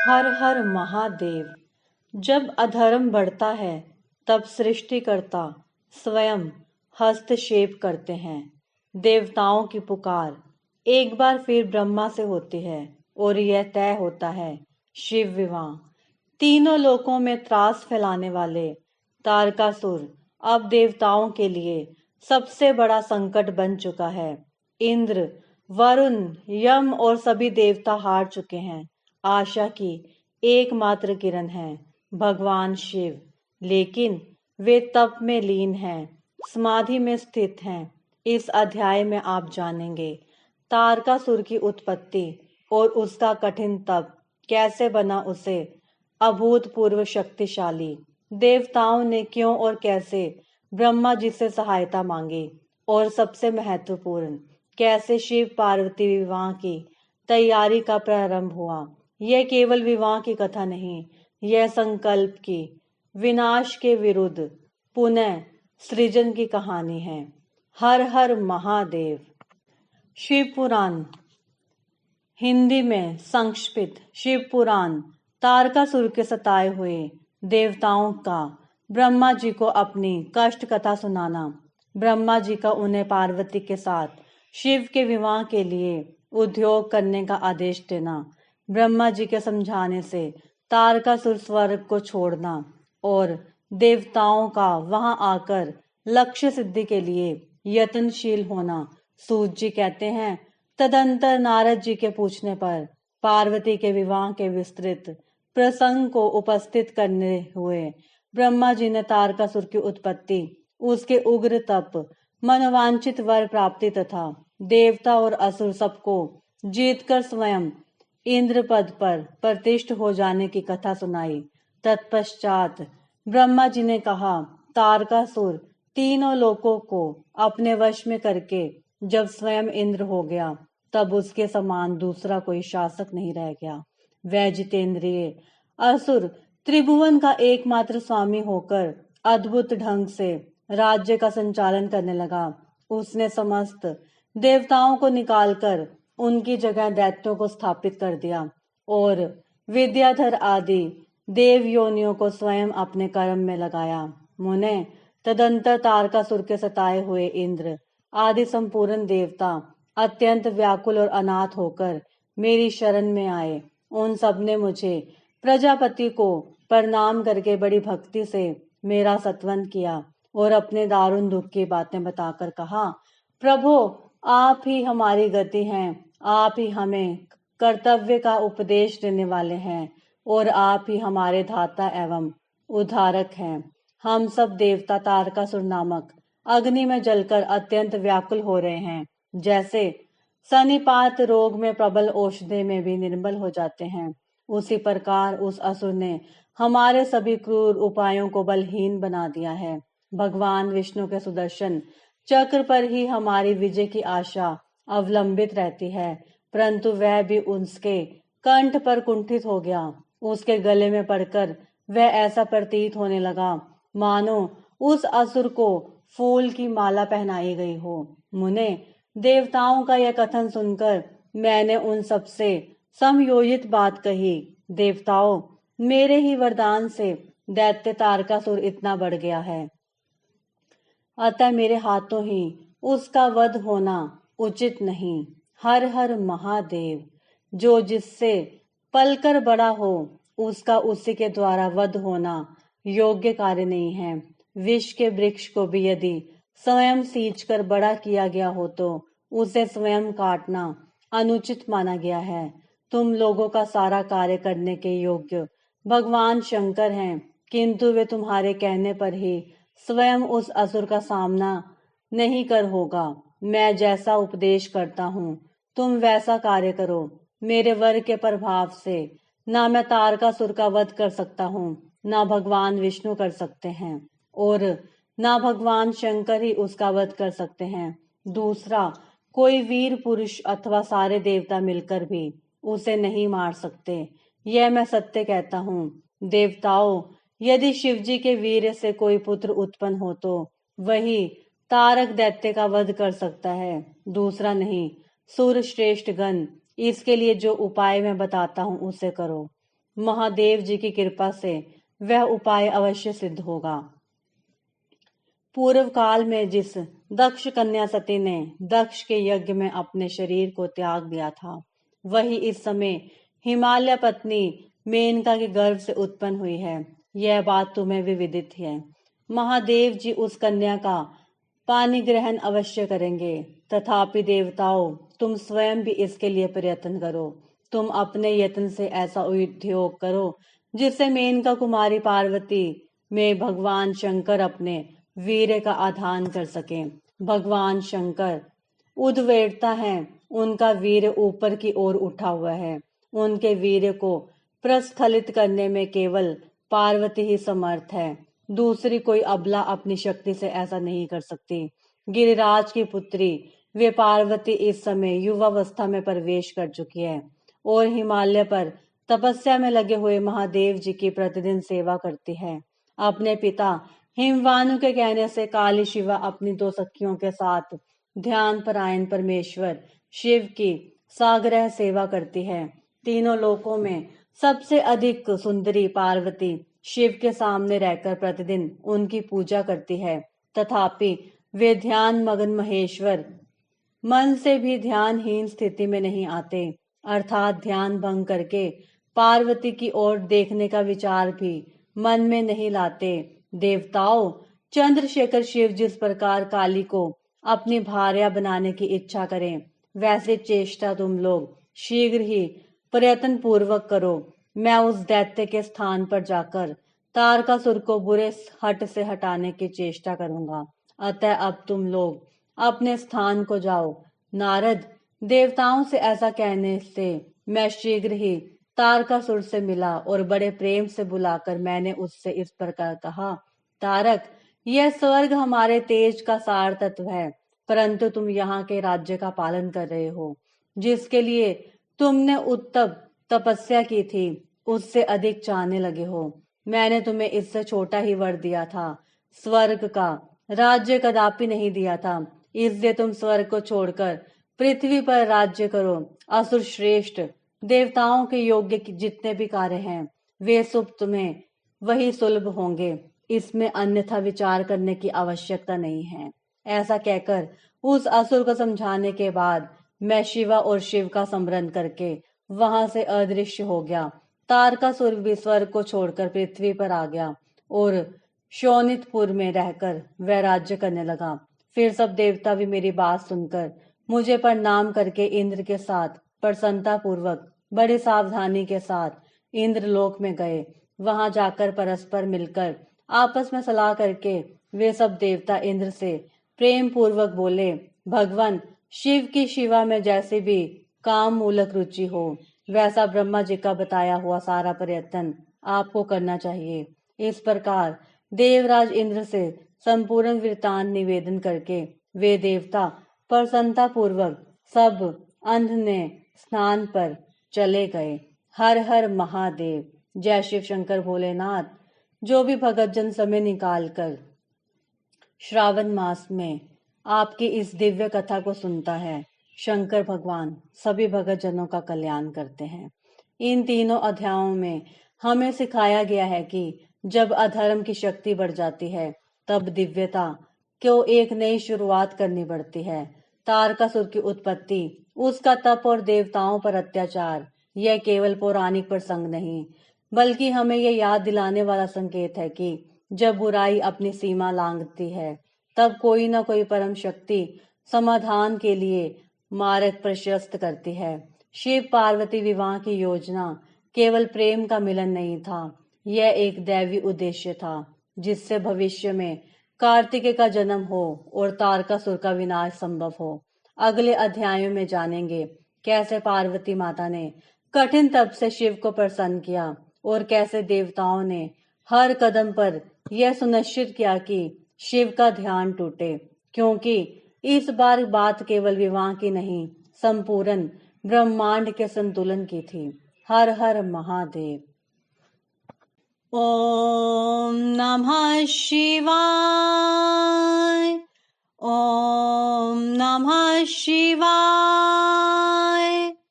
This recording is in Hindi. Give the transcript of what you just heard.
हर हर महादेव। जब अधर्म बढ़ता है तब सृष्टिकर्ता स्वयं हस्तक्षेप करते हैं। देवताओं की पुकार एक बार फिर ब्रह्मा से होती है और यह तय होता है शिव विवाह। तीनों लोकों में त्रास फैलाने वाले तारकासुर अब देवताओं के लिए सबसे बड़ा संकट बन चुका है। इंद्र, वरुण, यम और सभी देवता हार चुके हैं। आशा की एकमात्र किरण है भगवान शिव, लेकिन वे तप में लीन हैं, समाधि में स्थित हैं। इस अध्याय में आप जानेंगे तारकासुर की उत्पत्ति और उसका कठिन तप कैसे बना उसे अभूतपूर्व शक्तिशाली। देवताओं ने क्यों और कैसे ब्रह्मा जी से सहायता मांगी, और सबसे महत्वपूर्ण कैसे शिव पार्वती विवाह की तैयारी का प्रारंभ हुआ। यह केवल विवाह की कथा नहीं, यह संकल्प की विनाश के विरुद्ध पुनः सृजन की कहानी है। हर हर महादेव। शिव पुराण, हिंदी में संक्षिप्त शिव पुराण, तारकासुर के सताए हुए देवताओं का ब्रह्मा जी को अपनी कष्ट कथा सुनाना। ब्रह्मा जी का उन्हें पार्वती के साथ शिव के विवाह के लिए उद्योग करने का आदेश देना। ब्रह्मा जी के समझाने से तारकासुर स्वर्ग को छोड़ना और देवताओं का वहां आकर लक्ष्य सिद्धि के लिए यत्नशील होना। सूत जी कहते हैं, तदंतर नारद जी के पूछने पर पार्वती के विवाह के विस्तृत प्रसंग को उपस्थित करने हुए ब्रह्मा जी ने तारकासुर की उत्पत्ति, उसके उग्र तप, मनोवांछित वर प्राप्ति तथा देवता और असुर सबको जीतकर स्वयं इंद्र पद पर प्रतिष्ठित हो जाने की कथा सुनाई। तत्पश्चात ब्रह्मा जी ने कहा, तारकासुर तीनों लोकों को अपने वश में करके जब स्वयं इंद्र हो गया, तब उसके समान दूसरा कोई शासक नहीं रह गया। वह जितेंद्रिय असुर त्रिभुवन का एकमात्र स्वामी होकर अद्भुत ढंग से राज्य का संचालन करने लगा। उसने समस्त देवताओं को निकालकर उनकी जगह दैत्यों को स्थापित कर दिया और विद्याधर आदि देव योनियों को स्वयं अपने कर्म में लगाया। मुने, तदंतर तारकासुर के सताए हुए इंद्र आदि संपूर्ण देवता अत्यंत व्याकुल और अनाथ होकर मेरी शरण में आए। उन सब ने मुझे प्रजापति को प्रणाम करके बड़ी भक्ति से मेरा सत्वन किया और अपने दारुण दुख की बातें बताकर कहा, प्रभु आप ही हमारी गति हैं, आप ही हमें कर्तव्य का उपदेश देने वाले हैं और आप ही हमारे धाता एवं उद्धारक हैं। हम सब देवता तारकासुर नामक अग्नि में जलकर अत्यंत व्याकुल हो रहे हैं। जैसे सनिपात रोग में प्रबल औषधि में भी निर्बल हो जाते हैं, उसी प्रकार उस असुर ने हमारे सभी क्रूर उपायों को बलहीन बना दिया है। भगवान विष्णु के सुदर्शन चक्र पर ही हमारी विजय की आशा अवलंबित रहती है, परंतु वह भी उसके कंठ पर कुंठित हो गया। उसके गले में पड़कर वह ऐसा प्रतीत होने लगा मानो उस असुर को फूल की माला पहनाई गई हो। मुने, देवताओं का यह कथन सुनकर मैंने उन सबसे समयोजित बात कही, देवताओं मेरे ही वरदान से दैत्य तारकासुर इतना बढ़ गया है, अतः मेरे हाथों ही उसका वध होना उचित नहीं। हर हर महादेव। जो जिससे पलकर बड़ा हो उसका उसी के द्वारा वध होना योग्य कार्य नहीं है। विष के वृक्ष को भी यदि स्वयं सींचकर बड़ा किया गया हो तो उसे स्वयं काटना अनुचित माना गया है। तुम लोगों का सारा कार्य करने के योग्य भगवान शंकर हैं, किंतु वे तुम्हारे कहने पर ही स्वयं उस असुर का सामना नहीं कर होगा। मैं जैसा उपदेश करता हूँ तुम वैसा कार्य करो। मेरे वर के प्रभाव से ना मैं तारकासुर का वध कर सकता हूँ, ना भगवान विष्णु कर सकते हैं और ना भगवान शंकर ही उसका वध कर सकते हैं। दूसरा कोई वीर पुरुष अथवा सारे देवता मिलकर भी उसे नहीं मार सकते। यह मैं सत्य कहता हूँ। देवताओं, यदि शिवजी के वीर से कोई पुत्र उत्पन्न हो तो वही तारक दैत्य का वध कर सकता है, दूसरा नहीं। सुर श्रेष्ठ गण, इसके लिए जो उपाय मैं बताता हूँ उसे करो। महादेव जी की कृपा से वह उपाय अवश्य सिद्ध होगा। पूर्व काल में जिस दक्ष कन्या सती ने दक्ष के यज्ञ में अपने शरीर को त्याग दिया था, वही इस समय हिमालय पत्नी मेनका के गर्भ से उत्पन्न हुई है। यह बात तुम्हें भी विदित है। महादेव जी उस कन्या का पानी ग्रहण अवश्य करेंगे। तथापि देवताओं, तुम स्वयं भी इसके लिए प्रयत्न करो। तुम अपने यत्न से ऐसा उद्योग करो जिससे मेनका कुमारी पार्वती में भगवान शंकर अपने वीर्य का आधान कर सके। भगवान शंकर उद्वेड़ता है, उनका वीर्य ऊपर की ओर उठा हुआ है। उनके वीर्य को प्रस्खलित करने में केवल पार्वती ही समर्थ है। दूसरी कोई अबला अपनी शक्ति से ऐसा नहीं कर सकती। गिरिराज की पुत्री वे पार्वती इस समय युवावस्था में प्रवेश कर चुकी है और हिमालय पर तपस्या में लगे हुए महादेव जी की प्रतिदिन सेवा करती है। अपने पिता हिमवानु के कहने से काली शिवा अपनी दो सखियों के साथ ध्यान परायण परमेश्वर शिव की साग्रह सेवा करती है। तीनों लोकों में सबसे अधिक सुंदरी पार्वती शिव के सामने रहकर प्रतिदिन उनकी पूजा करती है। तथापि वे ध्यान मगन महेश्वर मन से भी ध्यानहीन स्थिति में नहीं आते, अर्थात ध्यान भंग करके पार्वती की ओर देखने का विचार भी मन में नहीं लाते। देवताओं, चंद्रशेखर शिव जिस प्रकार काली को अपनी भार्या बनाने की इच्छा करें, वैसे चेष्टा तुम लोग शीघ्र ही प्रयत्न पूर्वक करो। मैं उस दैत्य के स्थान पर जाकर तारकासुर को बुरे हट से हटाने की चेष्टा करूंगा। अतः अब तुम लोग अपने स्थान को जाओ। नारद, देवताओं से ऐसा कहने से मैं शीघ्र ही तारकासुर से मिला और बड़े प्रेम से बुलाकर मैंने उससे इस प्रकार कहा, तारक, यह स्वर्ग हमारे तेज का सार तत्व है, परंतु तुम यहाँ के राज्य का पालन कर रहे हो, जिसके लिए तुमने उत्तम तपस्या की थी, उससे अधिक चाहने लगे हो। मैंने तुम्हें इससे छोटा ही वर दिया था, स्वर्ग का राज्य कदापि नहीं दिया था। इसलिए तुम स्वर्ग को छोड़कर पृथ्वी पर राज्य करो। असुर श्रेष्ठ, देवताओं के योग्य जितने भी कार्य हैं, वे सब तुम्हें वही सुलभ होंगे। इसमें अन्यथा विचार करने की आवश्यकता नहीं है। ऐसा कहकर उस असुर को समझाने के बाद मैं शिवा और शिव का स्मरण करके वहां से अदृश्य हो गया। तारकासुर भी स्वर्ग को छोड़कर पृथ्वी पर आ गया और शोणितपुर में रहकर वह राज्य करने लगा। फिर सब देवता भी मेरी बात सुनकर मुझे प्रणाम करके इंद्र के साथ प्रसन्नता पूर्वक बड़ी सावधानी के साथ इंद्रलोक में गए। वहां जाकर परस्पर मिलकर आपस में सलाह करके वे सब देवता इंद्र से प्रेम पूर्वक बोले, भगवान शिव की शिवा में जैसे भी काम मूलक रुचि हो, वैसा ब्रह्मा जी का बताया हुआ सारा प्रयत्न आपको करना चाहिए। इस प्रकार देवराज इंद्र से संपूर्ण वृतांत निवेदन करके वे देवता प्रसन्नता पूर्वक सब अंधने स्नान पर चले गए। हर हर महादेव। जय शिव शंकर भोलेनाथ। जो भी भगत जन समय निकालकर श्रावण मास में आपकी इस दिव्य कथा को सुनता है, शंकर भगवान सभी भगत जनों का कल्याण करते हैं। इन तीनों अध्यायों में हमें सिखाया गया है कि जब अधर्म की शक्ति बढ़ जाती है, तब दिव्यता को एक नई शुरुआत करनी पड़ती है। तारकासुर की उत्पत्ति, उसका तप और देवताओं पर अत्याचार, यह केवल पौराणिक प्रसंग नहीं, बल्कि हमें यह याद दिलाने वाला संकेत है कि जब बुराई अपनी सीमा लांघती है, तब कोई न कोई परम शक्ति समाधान के लिए मार्ग प्रशस्त करती है। शिव पार्वती विवाह की योजना केवल प्रेम का मिलन नहीं था, यह एक दैवी उद्देश्य था, जिससे भविष्य में कार्तिकेय का जन्म हो और तारकासुर का विनाश संभव हो। अगले अध्यायों में जानेंगे कैसे पार्वती माता ने कठिन तप से शिव को प्रसन्न किया और कैसे देवताओं ने हर कदम पर यह सुनिश्चित किया कि शिव का ध्यान टूटे, क्योंकि इस बार बात केवल विवाह की नहीं, संपूर्ण ब्रह्मांड के संतुलन की थी। हर हर महादेव। ओम नमः शिवाय। ओम नमः शिवाय।